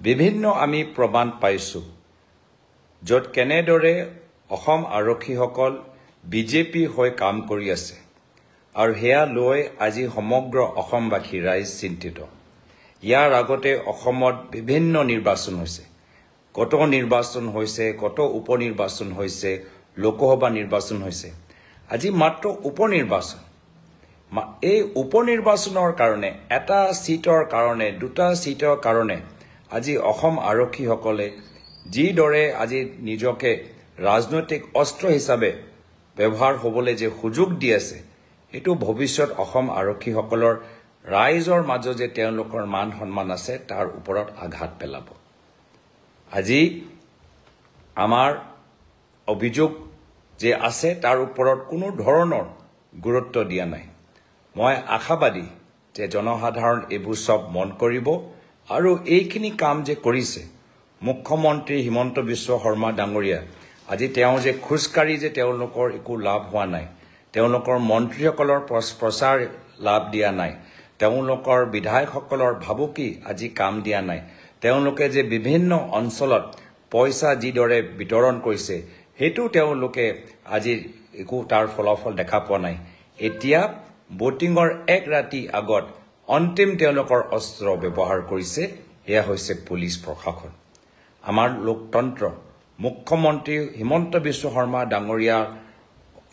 বিভিন্ন আমি প্ৰমাণ পাইছোঁ য'ত কেনেদৰে অসম আৰক্ষীসকল বিজেপি হৈ কাম কৰি আছে আৰু হেয়া লৈ আজি সমগ্ৰ অসমবাসী ৰাইজ চিন্তিত ইয়াৰ আগতে অসমত বিভিন্ন নিৰ্বাচন হৈছে কত নিৰ্বাচন হৈছে কত উপনিৰ্বাচন হৈছে লোকসভা নিৰ্বাচন হৈছে আজি মাত্ৰ উপনিৰ্বাচন এই উপনিৰ্বাচনৰ কাৰণে এটা সিটৰ কাৰণে দুটা সিটৰ কাৰণে আজি অসম আৰক্ষীসকলে যিদৰে আজি নিজকে ৰাজনৈতিক অস্ত্ৰ হিচাপে ব্যৱহাৰ হ'বলৈ যে সুযোগ দি আছে এটো ভৱিষ্যত অসম আৰক্ষীসকলৰ ৰাইজৰ মাজত যে তেওঁলোকৰ মান সন্মান আছে তাৰ ওপৰত আঘাত পেলাব আজি আমাৰ অভিযোগ যে আছে তাৰ ওপৰত কোনো ধৰণৰ গুৰুত্ব দিয়া নাই মই আশাবাদী যে জনসাধাৰণ এইবোৰ সব মন কৰিব আৰু এইখিনি কাম যে কৰিছে মুখ্যমন্ত্ৰী হিমন্ত বিশ্ব শৰ্মা ডাঙৰীয়া আজি তেওঁ যে খুচকাৰি যে তেওঁলোকৰ একো লাভ হোৱা নাই তেওঁলোকৰ মন্ত্ৰীসকলৰ প্ৰচাৰ লাভ দিয়া নাই তেওঁলোকৰ বিধায়কসকলৰ ভাবুকি আজি কাম দিয়া নাই তেওঁলোকে যে বিভিন্ন অঞ্চলত পইচা যিদৰে বিতৰণ কৰিছে হেতু তেওঁলোকে আজি একো তাৰ ফলাফল দেখা পোৱা নাই এতিয়া ভোটিংৰ এক ৰাতি আগত অন্তিম তেওঁলোকৰ অস্ত্ৰ ব্যৱহাৰ কৰিছে এয়া হৈছে পুলিচ প্ৰশাসন আমাৰ লোকতন্ত্ৰ মুখ্যমন্ত্ৰী হিমন্ত বিশ্ব শৰ্মা ডাঙৰীয়া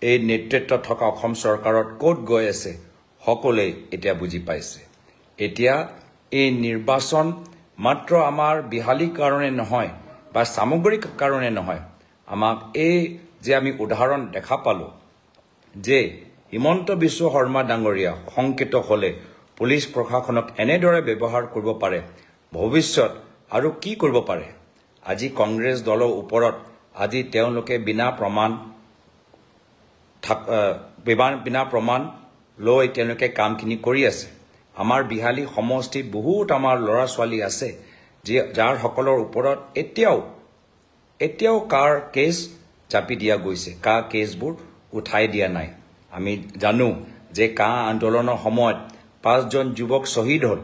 এই নেতৃত্বত থকা অসম চৰকাৰত ক'ত গৈ আছে সকলোৱে এতিয়া বুজি পাইছে এতিয়া এই নিৰ্বাচন মাত্ৰ আমাৰ বিহালী কাৰণে নহয় বা সামগ্ৰিক কাৰণে নহয় আমাক এই যে আমি উদাহৰণ দেখা পালো যে হিমন্ত বিশ্ব শৰ্মা ডাঙৰীয়া সংকিত হলে পুলিচ প্ৰশাসনক এনেদৰে ব্যৱহাৰ কৰিব পাৰে ভৱিষ্যত আৰু কি কৰিব পাৰে আজি কংগ্ৰেছ দলৰ ওপৰত আজি তেওঁলোকে বিনা প্ৰমাণ লৈ তেওঁলোকে কামখিনি কৰি আছে আমাৰ বিহালী সমষ্টিত বহুত আমাৰ ল'ৰা ছোৱালী আছে যে যাৰ সকলৰ ওপৰত এতিয়াও কাৰ কেছ চাপি দিয়া গৈছে কা কেছবোৰ উঠাই দিয়া নাই আমি জানো যে কা আন্দোলনৰ সময়ত 5 জন যুৱক শহীদ হ'ল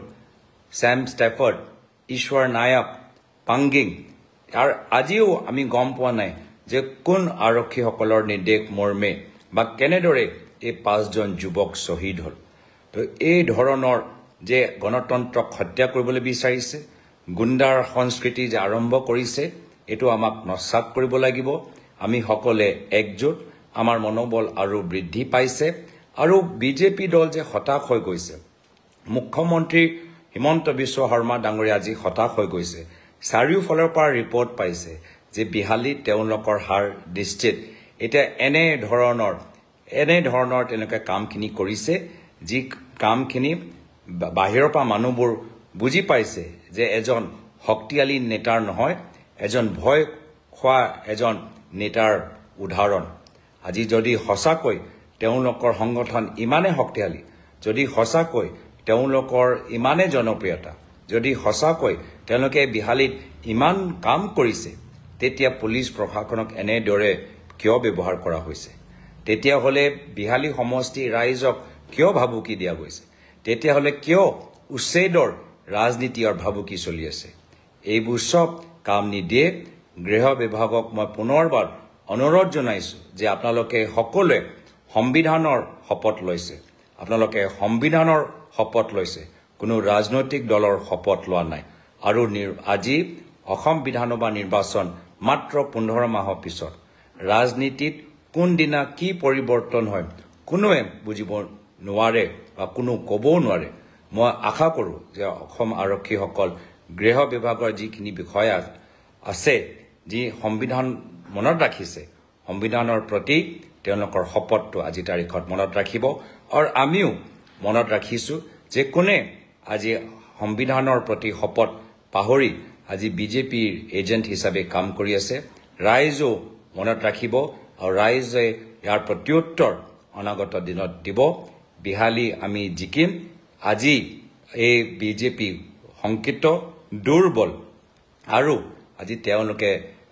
স্যাম ষ্টেফাৰ্ড ঈশ্বৰ নায়ক পাংগিং আৰু আজিও আমি গম পোৱা নাই যে কোন আৰক্ষীসকলৰ নিৰ্দেশ মৰ্মে বা কেনেদৰে এই 5 জন যুৱক শহীদ হ'ল তো এই ধৰণৰ যে গণতন্ত্ৰক হত্যা কৰিবলৈ বিচাৰিছে গুণ্ডাৰ সংস্কৃতি যে আৰম্ভ কৰিছে এটো আমাক নস্যাৎ কৰিব লাগিব আমি সকলে একজোট আমাৰ মনোবল আৰু বৃদ্ধি পাইছে আৰু বিজেপি দল যে হতাশ হৈ গৈছে মুখ্যমন্ত্ৰী হিমন্ত বিশ্ব শৰ্মা ডাঙৰীয়া আজি হতাশ হৈ গৈছে চাৰিওফালৰ পৰা ৰিপৰ্ট পাইছে যে বিহালী তেওঁলোকৰ হাৰ দৃষ্টিত এটা এনে ধৰণৰ তেওঁলোকে কামখিনি কৰিছে যি কামখিনি বাহিৰৰ পৰা মানুহবোৰ বুজি পাইছে যে এজন শক্তিশালী নেতাৰ নহয় এজন ভয় খোৱা এজন নেতাৰ উদাহৰণ আজি যদি সঁচাকৈ তেওঁলোকৰ সংগঠন ইমানে শক্তিশালী যদি সঁচাকৈ তেওঁলোকৰ ইমানে জনপ্ৰিয়তা যদি সঁচাকৈ তেওঁলোকে বিহালীত ইমান কাম কৰিছে তেতিয়া পুলিচ প্ৰশাসনক এনেদৰে কিয় ব্যৱহাৰ কৰা হৈছে তেতিয়া হলে বিহালী সমষ্টি ৰাইজক কিয় ভাবুকি দিয়া গৈছে তেতিয়া হলে কিয় উচ্ছেদৰ ৰাজনীতি আৰু ভাবুকি চলি আছে এইবোৰ সব কাম নিদিয়ে গৃহ বিভাগক মই পুনৰবাৰ অনুৰোধ জনাইছো যে আপোনালোকে সকলোৱে সংবিধানৰ শপত লৈছে আপোনালোকে সংবিধানৰ শপত লৈছে কোনো ৰাজনৈতিক দলৰ শপত লোৱা নাই আৰু আজি অসম বিধানসভা নিৰ্বাচন মাত্ৰ 15 মাহৰ পিছত ৰাজনীতিত কোন দিনা কি পৰিৱৰ্তন হয় কোনোৱে বুজিব নোৱাৰে বা কোনো ক'বও নোৱাৰে মই আশা কৰো যে অসম আৰক্ষীসকল গৃহ বিভাগৰ যিখিনি বিষয়া আছে যি সংবিধান মনত ৰাখিছে সংবিধানৰ প্ৰতি তেওঁলোকৰ শপতটো আজি তাৰিখত মনত ৰাখিব আৰু আমিও মনত ৰাখিছো যে কোনে আজি সংবিধানৰ প্ৰতি শপত পাহৰি আজি বিজেপিৰ এজেন্ট হিচাপে কাম কৰি আছে ৰাইজও মনত ৰাখিব আৰু ৰাইজে ইয়াৰ প্ৰত্যুত্তৰ অনাগত দিনত দিব বিহালী আমি জিকিম আজি এই বিজেপি সংকিত দুৰ্বল আৰু আজি তেওঁলোকে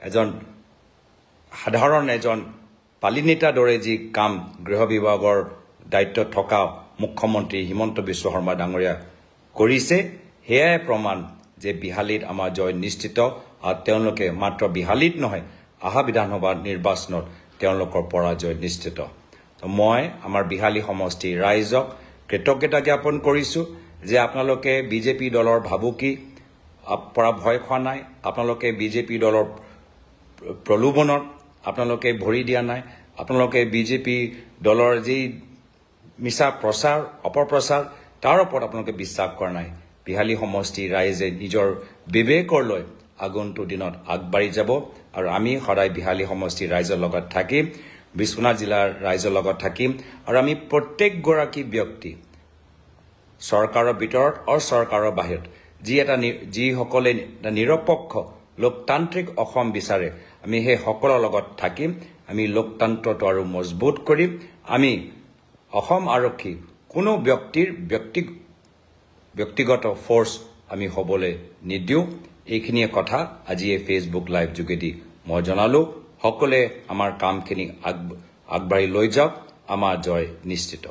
এজন সাধাৰণ এজন পালিনেতা দৰে যি কাম গৃহ বিভাগৰ দায়িত্বত থকা মুখ্যমন্ত্ৰী হিমন্ত বিশ্ব শৰ্মা ডাঙৰীয়া কৰিছে হেয়াই প্ৰমাণ যে বিহালীত আমাৰ জয় নিশ্চিত আৰু তেওঁলোকে মাত্ৰ বিহালীত নহয় আহা বিধানসভা নিৰ্বাচনত তেওঁলোকৰ পৰাজয় নিশ্চিত মই আমাৰ বিহালী সমষ্টি ৰাইজক কৃতজ্ঞতা জ্ঞাপন কৰিছো যে আপোনালোকে বিজেপি দলৰ ভাবুকি পৰা ভয় খোৱা নাই আপোনালোকে বিজেপি দলৰ প্ৰলোভনত আপোনালোকে ভৰি দিয়া নাই আপোনালোকে বিজেপি দলৰ যি মিছা প্ৰচাৰ অপপ্ৰচাৰ তাৰ ওপৰত আপোনালোকে বিশ্বাস কৰা নাই বিহালী সমষ্টি ৰাইজে নিজৰ বিবেকৰ লৈ আগন্তুক দিনত আগবাঢ়ি যাব আৰু আমি সদায় বিহালী সমষ্টি ৰাইজৰ লগত থাকিম বিশ্বনাথ জিলাৰ ৰাইজৰ লগত থাকিম আৰু আমি প্ৰত্যেকগৰাকী ব্যক্তি চৰকাৰৰ ভিতৰত আৰু চৰকাৰৰ বাহিৰত যিসকলে নিৰপেক্ষ লোকতান্ত্ৰিক অসম বিচাৰে আমি সেই সকলৰ লগত থাকিম আমি লোকতন্ত্ৰটো আৰু মজবুত কৰিম আমি অসম আৰক্ষী কোনো ব্যক্তিগত ফ'ৰ্চ আমি হ'বলৈ নিদিওঁ এইখিনিয়ে কথা আজি এই ফেচবুক লাইভ যোগেদি মই জনালো সকলোৱে আমাৰ কামখিনি আগবাঢ়ি লৈ যাওক আমাৰ জয় নিশ্চিত